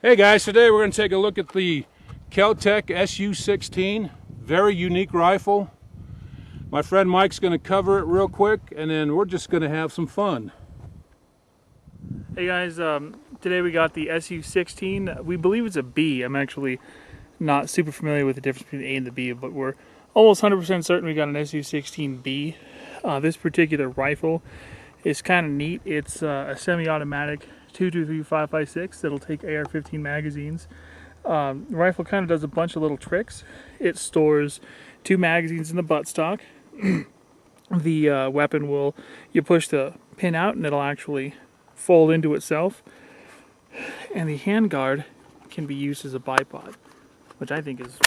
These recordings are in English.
Hey guys, today we're going to take a look at the Kel-Tec SU-16. Very unique rifle. My friend Mike's going to cover it real quick and then we're just going to have some fun. Hey guys, today we got the SU-16. We believe it's a B. I'm actually not super familiar with the difference between the A and the B, but we're almost 100% certain we got an SU-16B. This particular rifle is kind of neat. It's a semi-automatic 223-556 that'll take AR-15 magazines. The rifle kind of does a bunch of little tricks. It stores 2 magazines in the buttstock. The weapon will, you push the pin out and it'll actually fold into itself. And the handguard can be used as a bipod, which I think is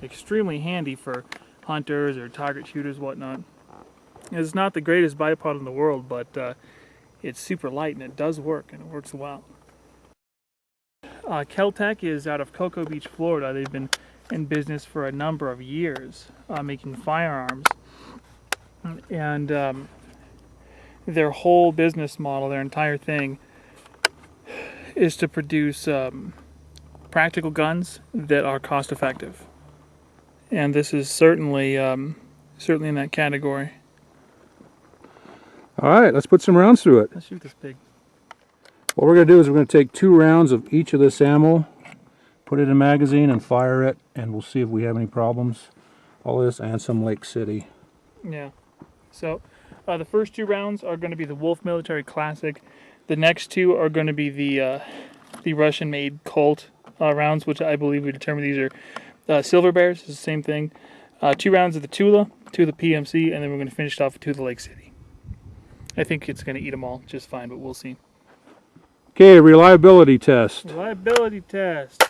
extremely handy for hunters or target shooters, whatnot. It's not the greatest bipod in the world, but it's super light and it does work, and it works well. Kel-Tec is out of Cocoa Beach, Florida. They've been in business for a number of years, making firearms. And their whole business model, their entire thing, is to produce practical guns that are cost effective. And this is certainly in that category. All right, let's put some rounds through it. Let's shoot this pig. What we're going to do is we're going to take 2 rounds of each of this ammo, put it in a magazine and fire it, and we'll see if we have any problems. All this and some Lake City. Yeah. So the first 2 rounds are going to be the Wolf Military Classic. The next 2 are going to be the Russian-made Colt rounds, which I believe we determined these are Silver Bears. It's the same thing. 2 rounds of the Tula, 2 of the PMC, and then we're going to finish it off with 2 of the Lake City. I think it's going to eat them all just fine, but we'll see. Okay, reliability test. Reliability test.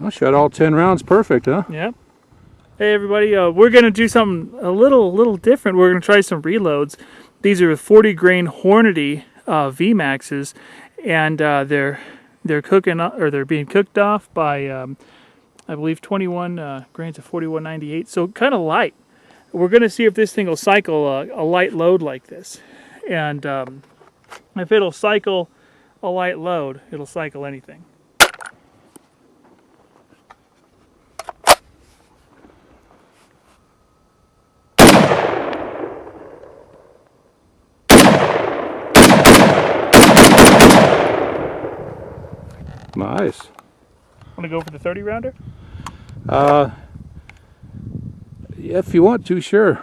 I shot all 10 rounds perfect, huh? Yep. Hey everybody, we're going to do something a little different. We're going to try some reloads. These are 40 grain Hornady VMAXs, and they're cooking, or they're being cooked off by I believe 21 grains of 4198. So kind of light. We're going to see if this thing will cycle a light load like this, and if it'll cycle a light load, it'll cycle anything. Nice. Want to go for the 30 rounder? If you want to, sure.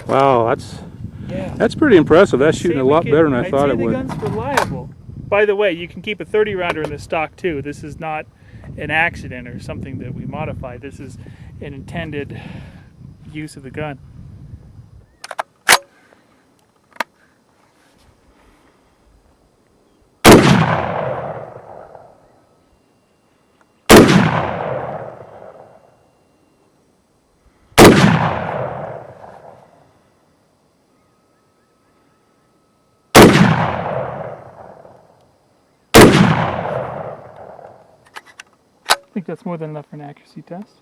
Wow, that's pretty impressive. That's shooting a lot better than I thought it would. The gun's reliable. By the way, you can keep a 30 rounder in the stock too. This is not an accident or something that we modified. This is an intended use of the gun. I think that's more than enough for an accuracy test.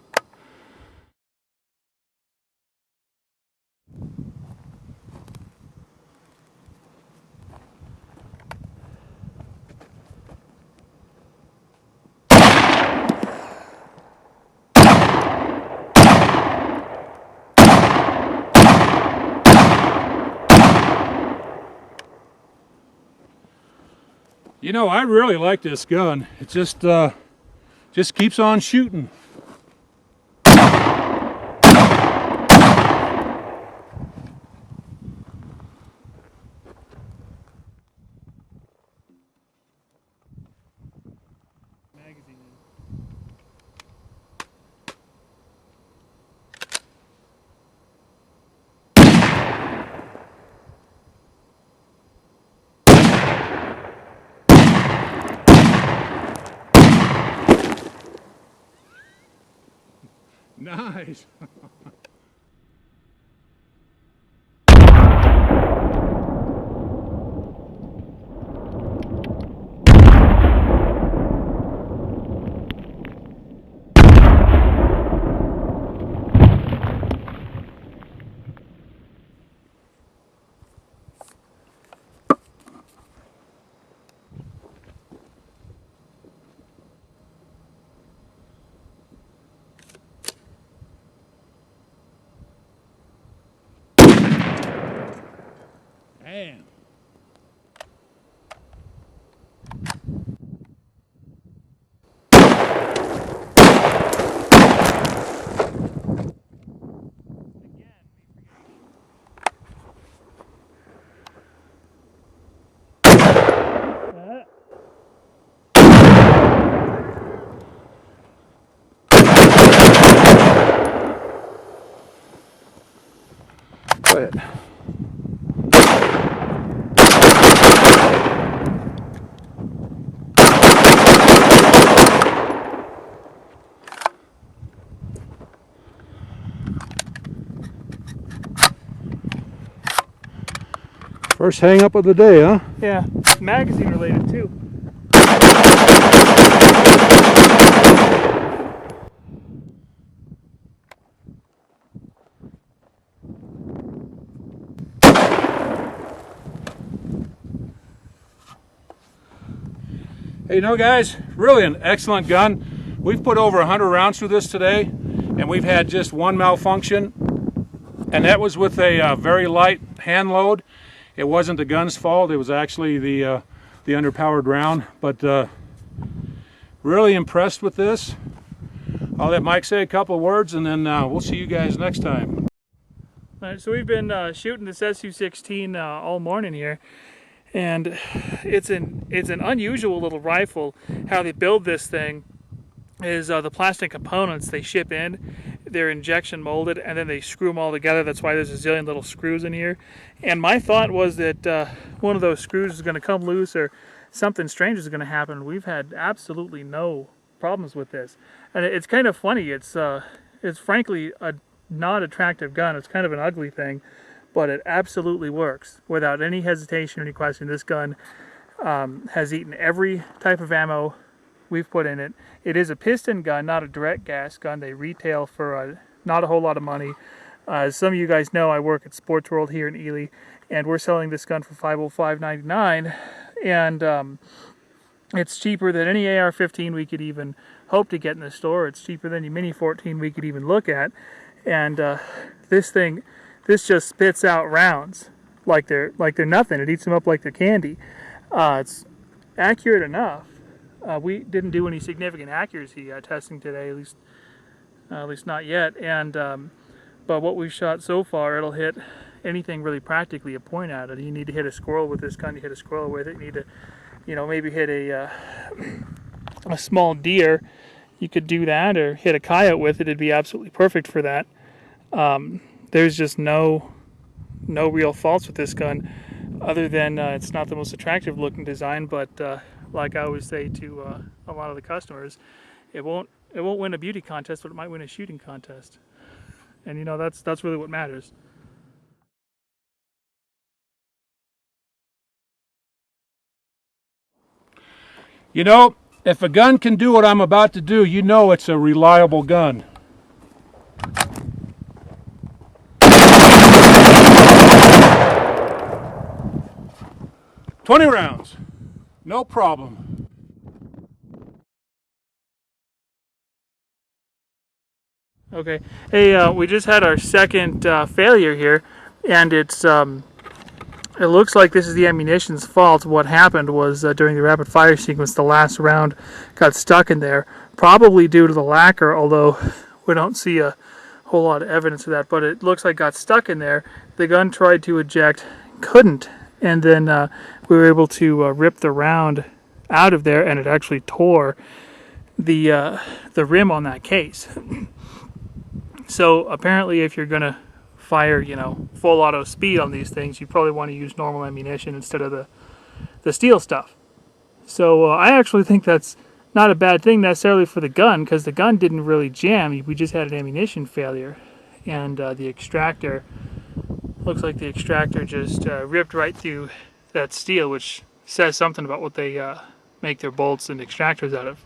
You know, I really like this gun. It just keeps on shooting. Magazine. Nice. Damn. Go ahead. First hang up of the day, huh? Yeah, magazine related too. Hey, you know, guys, really an excellent gun. We've put over 100 rounds through this today, and we've had just one malfunction, and that was with a very light hand load. It wasn't the gun's fault. It was actually the underpowered round. But really impressed with this. I'll let Mike say a couple of words, and then we'll see you guys next time. All right, so we've been shooting this SU-16 all morning here, and it's an unusual little rifle. How they build this thing is the plastic components they ship in, they're injection molded, and then they screw them all together. That's why there's a zillion little screws in here. And my thought was that one of those screws is going to come loose or something strange is going to happen. We've had absolutely no problems with this, and it's kind of funny. It's frankly a not attractive gun. It's kind of an ugly thing, but it absolutely works without any hesitation or any question. This gun has eaten every type of ammo we've put in it. It is a piston gun, not a direct gas gun. They retail for not a whole lot of money. As some of you guys know, I work at Sports World here in Ely, and we're selling this gun for $505.99, and it's cheaper than any AR-15 we could even hope to get in the store. It's cheaper than any Mini-14 we could even look at, and this just spits out rounds like they're nothing. It eats them up like they're candy. It's accurate enough. We didn't do any significant accuracy testing today, at least not yet. And but what we've shot so far, it'll hit anything really practically a point at it. You need to hit a squirrel with this gun. You hit a squirrel with it. You need to, maybe hit a small deer. You could do that, or hit a coyote with it. It'd be absolutely perfect for that. There's just no real faults with this gun, other than it's not the most attractive looking design. But like I always say to a lot of the customers, it won't win a beauty contest, but it might win a shooting contest. And that's really what matters. If a gun can do what I'm about to do, it's a reliable gun. "20 rounds, no problem." Okay. Hey, we just had our second failure here, and it looks like this is the ammunition's fault. What happened was during the rapid fire sequence, the last round got stuck in there, probably due to the lacquer, although we don't see a whole lot of evidence of that, but it looks like it got stuck in there. The gun tried to eject, couldn't, and then we were able to rip the round out of there, and it actually tore the rim on that case. So apparently, if you're gonna fire, full auto speed on these things, you probably want to use normal ammunition instead of the steel stuff. So I actually think that's not a bad thing necessarily for the gun, because the gun didn't really jam. We just had an ammunition failure, and the extractor, looks like the extractor just ripped right through that steel, which says something about what they make their bolts and extractors out of.